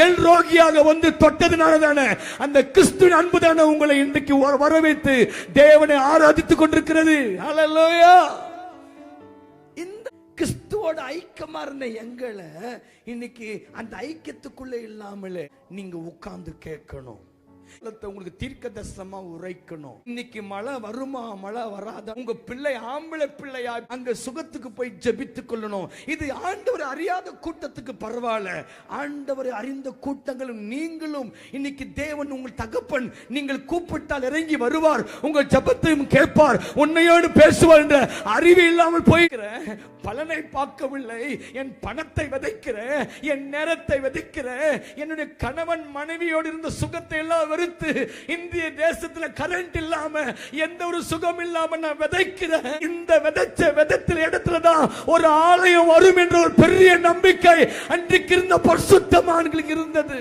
L ரோகியாக வந்து தொட்டதுனால தானே, அந்த கிறிஸ்துவின் அன்பு தானே உங்களை இன்றைக்கு வரவேற்று தேவனை ஆராதித்துக் கொண்டிருக்கிறது. ஹல்லேலூயா. இந்த கிறிஸ்துவோட ஐக்கியமா இருந்த எங்களை இன்னைக்கு அந்த ஐக்கியத்துக்குள்ள இல்லாமலே நீங்க உட்கார்ந்து கேட்கணும். உங்களுக்கு தீர்க்க தரிசனமா உரைக்கணும். இன்னைக்கு மழை வருமா மழை வராதா, உங்க பிள்ளை ஆம்பளை பிள்ளையா அங்க சுகத்துக்கு போய் ஜெபித்துக் கொள்ளணும். இது ஆண்டவர் அறியாத கூட்டத்துக்கு பரவாயில்ல, ஆண்டவர் அறிந்த கூட்டங்களும் நீங்களும் இன்னைக்கு தேவன் உங்கள் தகப்பன் நீங்கள் கூப்பிட்டால் இறங்கி வருவார், உங்கள் ஜெபத்தையும் கேட்பார், உன்னையோடு பேசுவார் என்ற அறிவு இல்லாமல் போய்கிறேன். பலனை பார்க்கவில்லை, என் பணத்தை விதைக்கிறேன், என் நேரத்தை விதைக்கிறேன், என்னுடைய கணவன் மனைவியோடு இருந்த சுகத்தை எல்லாம் வெறுத்து இந்திய தேசத்துல கரண்ட் இல்லாம எந்த ஒரு சுகம் இல்லாம நான் விதைக்கிறேன். இந்த விதைச்ச விதத்தில் இடத்துலதான் ஒரு ஆலயம் வரும் என்ற ஒரு பெரிய நம்பிக்கை அன்றைக்கு இருந்த பரிசுத்தவான்களுக்கு இருந்தது.